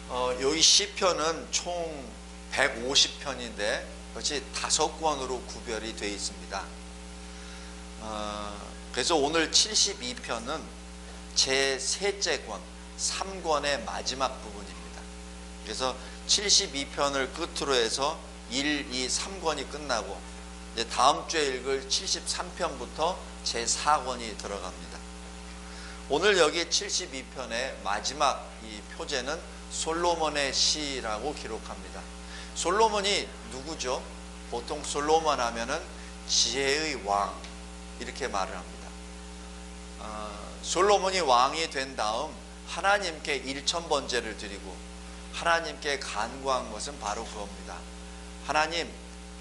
여기 시편은 총 150편인데 그것이 5권으로 구별이 되어 있습니다. 그래서 오늘 72편은 제3째 권, 3권의 마지막 부분입니다. 그래서 72편을 끝으로 해서 1, 2, 3권이 끝나고 이제 다음 주에 읽을 73편부터 제4권이 들어갑니다. 오늘 여기 72편의 마지막 이 표제는 솔로몬의 시라고 기록합니다. 솔로몬이 누구죠? 보통 솔로몬 하면은 지혜의 왕 이렇게 말을 합니다. 솔로몬이 왕이 된 다음 하나님께 일천번제를 드리고 하나님께 간구한 것은 바로 그겁니다. 하나님,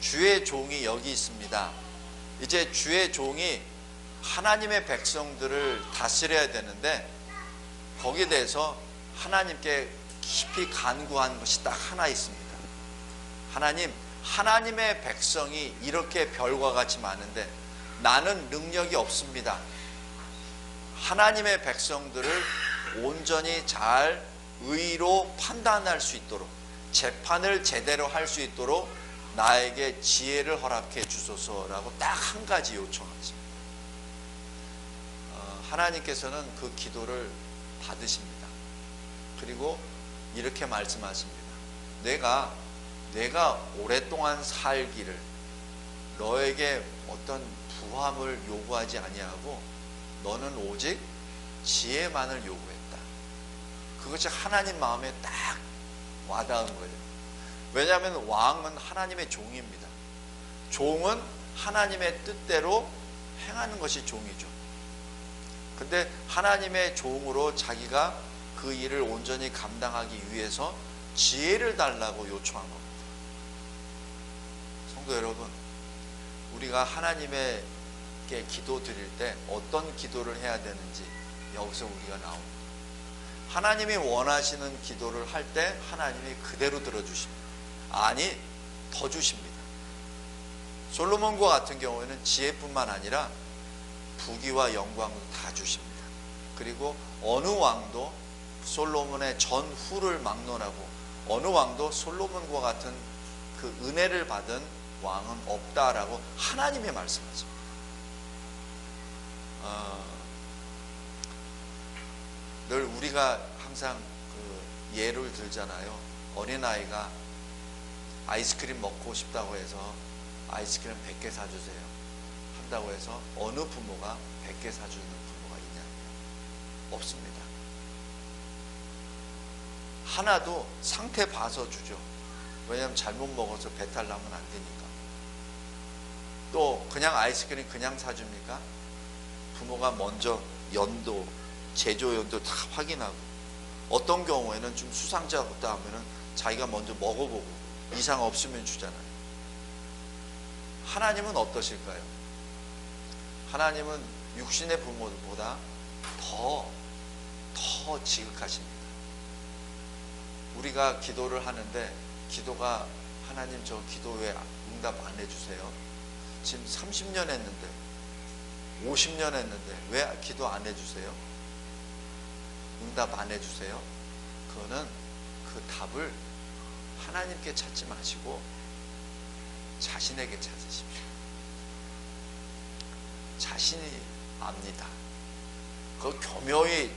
주의 종이 여기 있습니다. 이제 주의 종이 하나님의 백성들을 다스려야 되는데 거기에 대해서 하나님께 깊이 간구한 것이 딱 하나 있습니다. 하나님, 하나님의 백성이 이렇게 별과 같이 많은데 나는 능력이 없습니다. 하나님의 백성들을 온전히 잘 의로 판단할 수 있도록, 재판을 제대로 할 수 있도록 나에게 지혜를 허락해 주소서라고 딱 한 가지 요청하십니다. 하나님께서는 그 기도를 받으십니다. 그리고 이렇게 말씀하십니다. 내가 오랫동안 살기를 너에게 어떤 부함을 요구하지 아니하고 너는 오직 지혜만을 요구했다. 그것이 하나님 마음에 딱 와닿은 거예요. 왜냐하면 왕은 하나님의 종입니다. 종은 하나님의 뜻대로 행하는 것이 종이죠. 근데 하나님의 종으로 자기가 그 일을 온전히 감당하기 위해서 지혜를 달라고 요청한 겁니다. 성도 여러분, 우리가 하나님께 기도 드릴 때 어떤 기도를 해야 되는지 여기서 우리가 나옵니다. 하나님이 원하시는 기도를 할 때 하나님이 그대로 들어주십니다. 아니, 더 주십니다. 솔로몬과 같은 경우에는 지혜뿐만 아니라 부귀와 영광도 다 주십니다. 그리고 어느 왕도 솔로몬의 전후를 막론하고 어느 왕도 솔로몬과 같은 그 은혜를 받은 왕은 없다라고 하나님이 말씀하십니다. 늘 우리가 항상 그 예를 들잖아요. 어린아이가 아이스크림 먹고 싶다고 해서 아이스크림 100개 사주세요 한다고 해서 어느 부모가 100개 사주는 부모가 있냐? 없습니다. 하나도 상태 봐서 주죠. 왜냐하면 잘못 먹어서 배탈 나면 안 되니까. 또 그냥 아이스크림 그냥 사줍니까? 부모가 먼저 연도, 제조 연도 다 확인하고 어떤 경우에는 좀 수상자부터 하면은 자기가 먼저 먹어보고 이상 없으면 주잖아요. 하나님은 어떠실까요? 하나님은 육신의 부모보다 더 지극하십니다. 우리가 기도를 하는데 기도가 하나님 저 기도 왜 응답 안 해주세요? 지금 30년 했는데 50년 했는데 왜 기도 안 해주세요? 응답 안 해주세요? 그거는 그 답을 하나님께 찾지 마시고 자신에게 찾으십시오. 자신이 압니다. 그걸 교묘히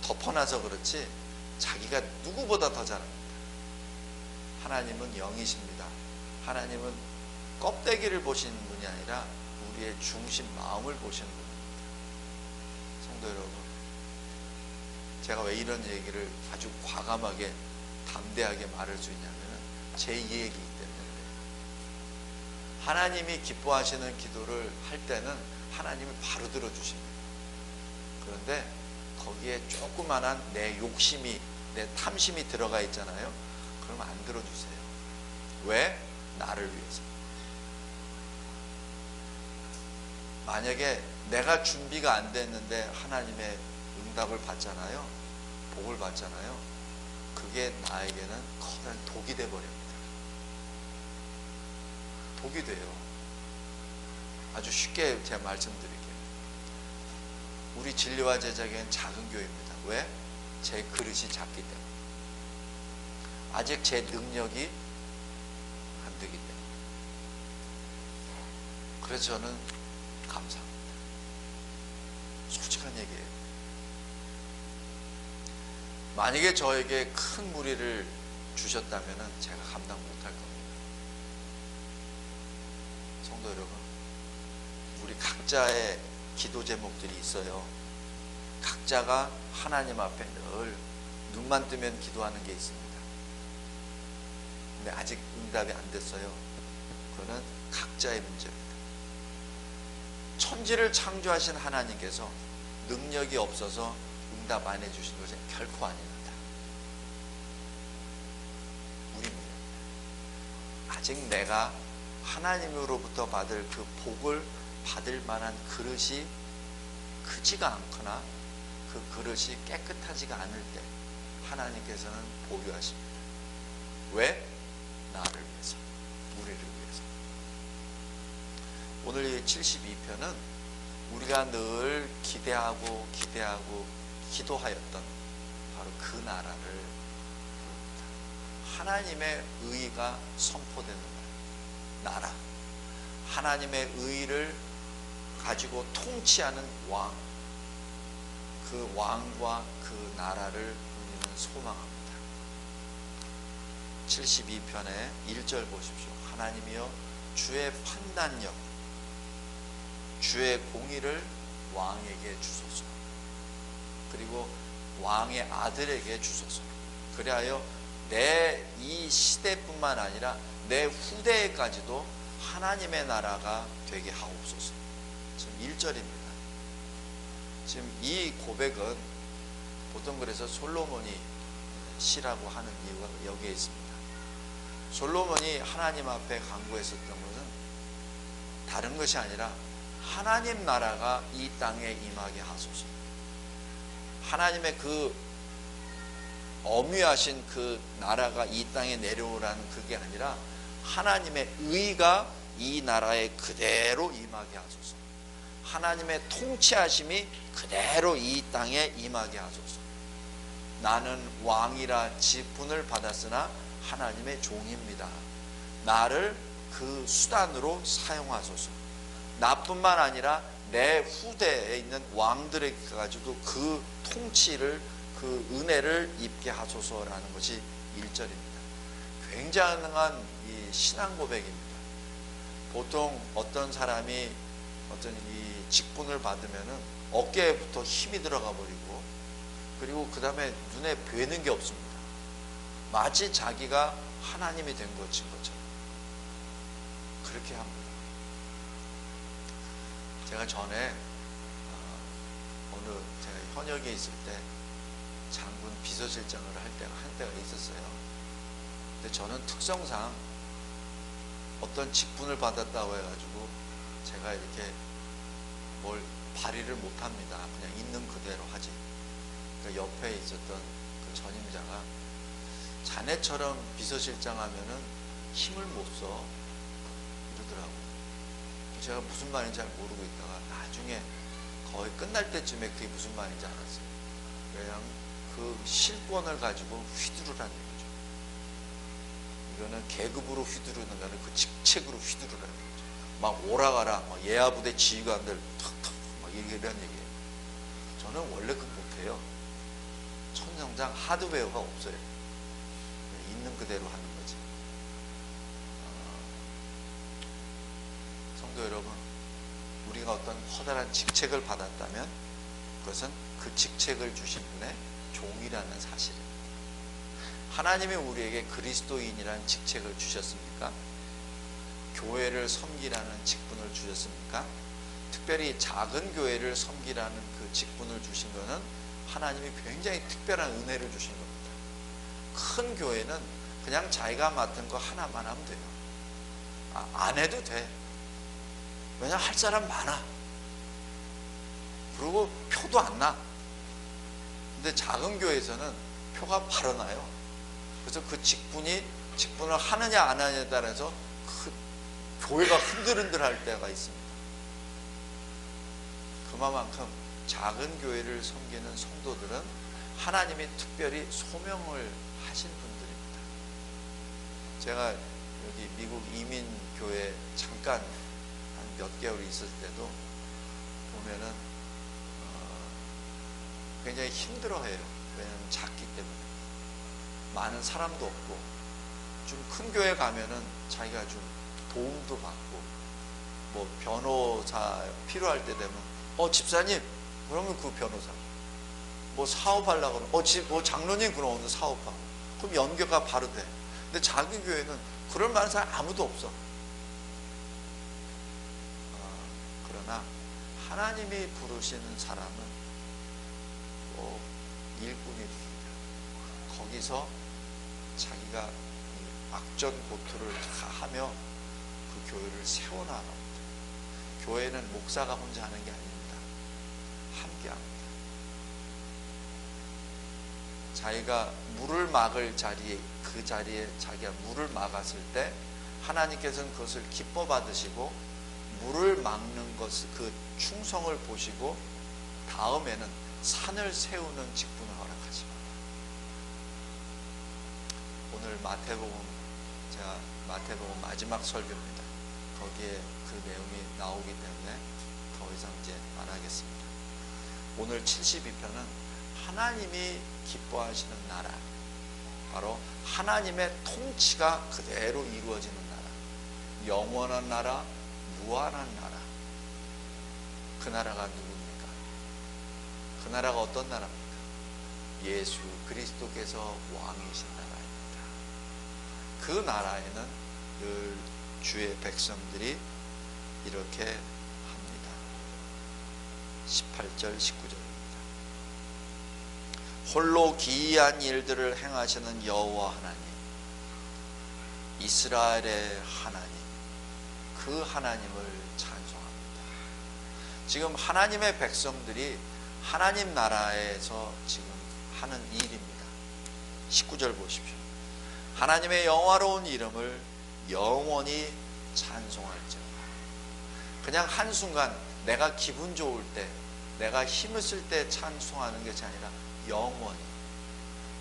덮어놔서 그렇지 자기가 누구보다 더 잘합니다. 하나님은 영이십니다. 하나님은 껍데기를 보시는 분이 아니라 우리의 중심 마음을 보시는 분입니다. 성도 여러분, 제가 왜 이런 얘기를 아주 과감하게 담대하게 말할 수 있냐면 제 이야기이기 때문에 그래요. 하나님이 기뻐하시는 기도를 할 때는 하나님이 바로 들어주십니다. 그런데 거기에 조그만한 내 욕심이, 내 탐심이 들어가 있잖아요. 그럼 안 들어주세요. 왜? 나를 위해서. 만약에 내가 준비가 안 됐는데 하나님의 응답을 받잖아요. 복을 받잖아요. 그게 나에게는 커다란 독이 돼버립니다. 독이 돼요. 아주 쉽게 제가 말씀드릴게요. 우리 진리와 제자교회는 작은 교회입니다. 왜? 제 그릇이 작기 때문에. 아직 제 능력이 안 되기 때문에. 그래서 저는 감사합니다. 솔직한 얘기예요. 만약에 저에게 큰 무리를 주셨다면 제가 감당 못할 겁니다. 성도 여러분, 우리 각자의 기도 제목들이 있어요. 각자가 하나님 앞에 늘 눈만 뜨면 기도하는 게 있습니다. 근데 아직 응답이 안 됐어요. 그거는 각자의 문제입니다. 천지를 창조하신 하나님께서 능력이 없어서 응답 안 해주신 것은 결코 아닙니다. 우리 문제입니다. 아직 내가 하나님으로부터 받을 그 복을 받을 만한 그릇이 크지가 않거나 그 그릇이 깨끗하지가 않을 때 하나님께서는 보류하십니다. 왜? 나를 위해서, 우리를 위해서. 오늘 이 72편은 우리가 늘 기대하고 기도하였던 바로 그 나라를 부릅니다. 하나님의 의가 선포되는 나라, 하나님의 의를 가지고 통치하는 왕, 그 왕과 그 나라를 우리는 소망합니다. 72편의 1절 보십시오. 하나님이여 주의 판단력, 주의 공의를 왕에게 주소서. 그리고 왕의 아들에게 주소서. 그리하여 내 이 시대뿐만 아니라 내 후대에까지도 하나님의 나라가 되게 하옵소서. 지금 1절입니다. 지금 이 고백은 보통 그래서 솔로몬이 시라고 하는 이유가 여기에 있습니다. 솔로몬이 하나님 앞에 간구했었던 것은 다른 것이 아니라 하나님 나라가 이 땅에 임하게 하소서. 하나님의 그 엄위하신 그 나라가 이 땅에 내려오라는 그게 아니라 하나님의 의가 이 나라에 그대로 임하게 하소서. 하나님의 통치하심이 그대로 이 땅에 임하게 하소서. 나는 왕이라 직분을 받았으나 하나님의 종입니다. 나를 그 수단으로 사용하소서. 나뿐만 아니라 내 후대에 있는 왕들에게까지도 그 통치를, 그 은혜를 입게 하소서라는 것이 1절입니다. 굉장한 이 신앙 고백입니다. 보통 어떤 사람이 어떤 이 직분을 받으면은 어깨부터 힘이 들어가 버리고, 그리고 그 다음에 눈에 뵈는 게 없습니다. 마치 자기가 하나님이 된 것인 것처럼 그렇게 합니다. 제가 전에 어느 제가 현역에 있을 때 장군 비서실장을 할 때가 한때가 있었어요. 근데 저는 특성상 어떤 직분을 받았다고 해가지고 제가 이렇게 뭘 발휘를 못합니다. 그냥 있는 그대로 하지. 그 옆에 있었던 그 전임자가 자네처럼 비서실장 하면은 힘을 못 써 이러더라고요. 제가 무슨 말인지 잘 모르고 있다가 나중에 거의 끝날 때쯤에 그게 무슨 말인지 알았어요. 그냥 그 실권을 가지고 휘두르라는 얘기죠. 이거는 계급으로 휘두르는 게 아니라 그 직책으로 휘두르라는 거죠. 막 오라가라, 막 예하부대 지휘관들 탁탁 막 이런 얘기예요. 저는 원래 그거 못해요. 천성장 하드웨어가 없어요. 있는 그대로 하는 거지. 성도 여러분, 우리가 어떤 커다란 직책을 받았다면 그것은 그 직책을 주신 분의 종이라는 사실입니다. 하나님이 우리에게 그리스도인이라는 직책을 주셨습니까? 교회를 섬기라는 직분을 주셨습니까? 특별히 작은 교회를 섬기라는 그 직분을 주신 것은 하나님이 굉장히 특별한 은혜를 주신 겁니다. 큰 교회는 그냥 자기가 맡은 거 하나만 하면 돼요. 안 해도 돼. 왜냐, 할 사람 많아. 그리고 표도 안 나. 근데 작은 교회에서는 표가 바로 나요. 그래서 그 직분을 하느냐 안 하느냐에 따라서 그 교회가 흔들흔들할 때가 있습니다. 그만큼 작은 교회를 섬기는 성도들은 하나님이 특별히 소명을 하신 분들입니다. 제가 여기 미국 이민교회 잠깐 한 몇 개월 있을 때도 보면은 굉장히 힘들어해요. 왜냐하면 작기 때문에 많은 사람도 없고, 좀 큰 교회 가면은 자기가 좀 도움도 받고, 뭐 변호사 필요할 때 되면 집사님, 그러면 그 변호사, 뭐 사업하려고 그러면 뭐 장로님, 그럼 오늘 사업하고, 그럼 연계가 바로 돼. 근데 작은 교회는 그럴 만한 사람 아무도 없어. 그러나 하나님이 부르시는 사람은 꼭 일꾼이 됩니다. 거기서 자기가 악전고투를 다 하며 그 교회를 세워나갑니다. 교회는 목사가 혼자 하는 게 아닙니다. 함께합니다. 자기가 물을 막을 자리에, 그 자리에 자기가 물을 막았을 때 하나님께서는 그것을 기뻐 받으시고, 물을 막는 것을, 그 충성을 보시고 다음에는 산을 세우는 직분을 허락하십니다. 오늘 제가 마태복음 마지막 설교입니다. 거기에 그 내용이 나오기 때문에 더 이상 이제 안 하겠습니다. 오늘 72편은 하나님이 기뻐하시는 나라, 바로 하나님의 통치가 그대로 이루어지는 나라, 영원한 나라, 무한한 나라. 그 나라가 누굽니까? 그 나라가 어떤 나라입니까? 예수 그리스도께서 왕이신 나라입니다. 그 나라에는 늘 주의 백성들이 이렇게 합니다. 18절 19절입니다. 홀로 기이한 일들을 행하시는 여호와 하나님, 이스라엘의 하나님, 그 하나님을 찬송합니다. 지금 하나님의 백성들이 하나님 나라에서 지금 하는 일입니다. 19절 보십시오. 하나님의 영화로운 이름을 영원히 찬송할지어다. 그냥 한순간 내가 기분 좋을 때, 내가 힘을 쓸 때 찬송하는 것이 아니라 영원히.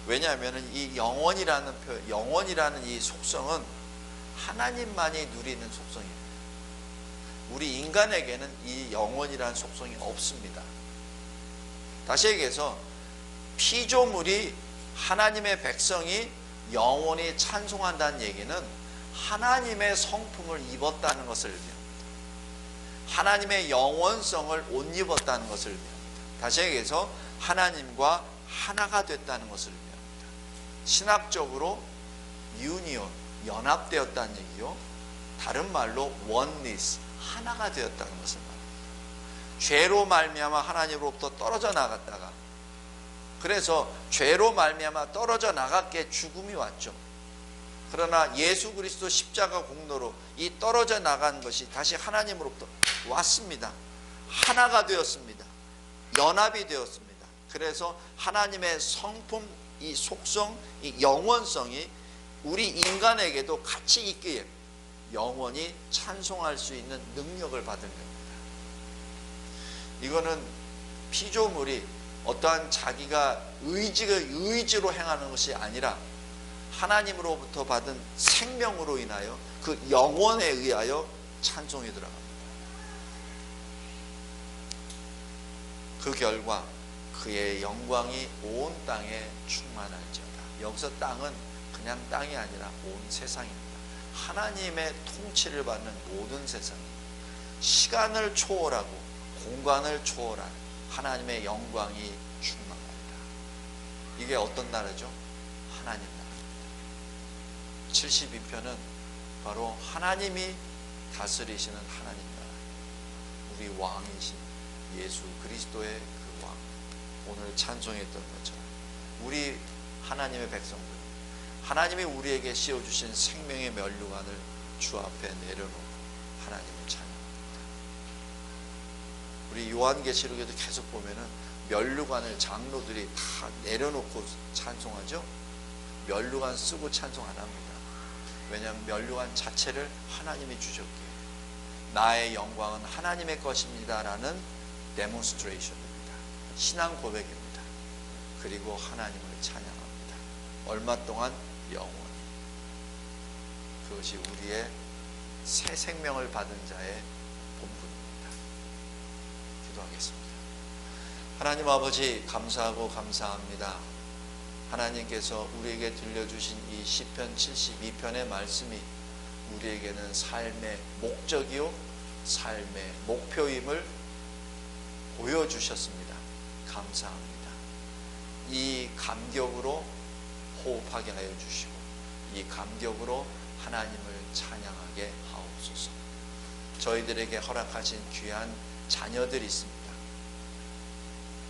왜냐하면 이 영원이라는 이 속성은 하나님만이 누리는 속성입니다. 우리 인간에게는 이 영원이라는 속성이 없습니다. 다시 얘기해서 피조물이, 하나님의 백성이 영원히 찬송한다는 얘기는 하나님의 성품을 입었다는 것을 의미합니다. 하나님의 영원성을 옷 입었다는 것을 의미합니다. 다시 얘기해서 하나님과 하나가 됐다는 것을 의미합니다. 신학적으로 유니온, 연합되었다는 얘기요. 다른 말로 원리스, 하나가 되었다는 것을 말합니다. 죄로 말미암아 하나님으로부터 떨어져 나갔다가, 그래서 죄로 말미암아 떨어져 나갔기에 죽음이 왔죠. 그러나 예수 그리스도 십자가 공로로 이 떨어져 나간 것이 다시 하나님으로부터 왔습니다. 하나가 되었습니다. 연합이 되었습니다. 그래서 하나님의 성품, 이 속성, 이 영원성이 우리 인간에게도 같이 있기에 영원히 찬송할 수 있는 능력을 받은 겁니다. 이거는 피조물이 어떠한 자기가 의지로 행하는 것이 아니라 하나님으로부터 받은 생명으로 인하여 그 영원에 의하여 찬송이 들어갑니다. 그 결과 그의 영광이 온 땅에 충만할지어다. 여기서 땅은 그냥 땅이 아니라 온 세상입니다. 하나님의 통치를 받는 모든 세상이 시간을 초월하고 공간을 초월한 하나님의 영광이 충만합니다. 이게 어떤 나라죠? 하나님 나라입니다. 72편은 바로 하나님이 다스리시는 하나님 나라, 우리 왕이신 예수 그리스도의 그 왕, 오늘 찬송했던 것처럼 우리 하나님의 백성들, 하나님이 우리에게 씌워주신 생명의 면류관을 주 앞에 내려놓고 하나님을 찬양합니다. 우리 요한계시록에도 계속 보면은 면류관을 장로들이 다 내려놓고 찬송하죠. 면류관 쓰고 찬송 안 합니다. 왜냐하면 면류관 자체를 하나님이 주셨기에 나의 영광은 하나님의 것입니다 라는 데몬스트레이션입니다. 신앙 고백입니다. 그리고 하나님을 찬양합니다. 얼마 동안? 영원히. 그것이 우리의 새 생명을 받은 자의 본분입니다. 기도하겠습니다. 하나님 아버지, 감사하고 감사합니다. 하나님께서 우리에게 들려주신 이 시편 72편의 말씀이 우리에게는 삶의 목적이요 삶의 목표임을 보여주셨습니다. 감사합니다. 이 감격으로 호흡하게 하여 주시고 이 감격으로 하나님을 찬양하게 하옵소서. 저희들에게 허락하신 귀한 자녀들이 있습니다.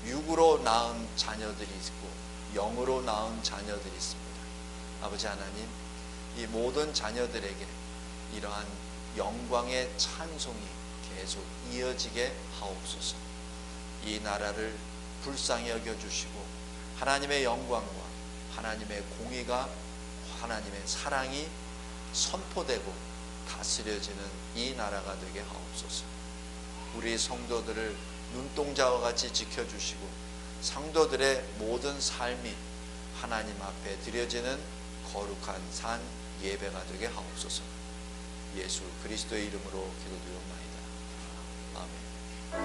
육으로 낳은 자녀들이 있고 영으로 낳은 자녀들이 있습니다. 아버지 하나님, 이 모든 자녀들에게 이러한 영광의 찬송이 계속 이어지게 하옵소서. 이 나라를 불쌍히 여겨주시고 하나님의 영광과 하나님의 공의가 하나님의 사랑이 선포되고 다스려지는 이 나라가 되게 하옵소서. 우리 성도들을 눈동자와 같이 지켜주시고 성도들의 모든 삶이 하나님 앞에 드려지는 거룩한 산 예배가 되게 하옵소서. 예수 그리스도의 이름으로 기도드리옵나이다. 아멘.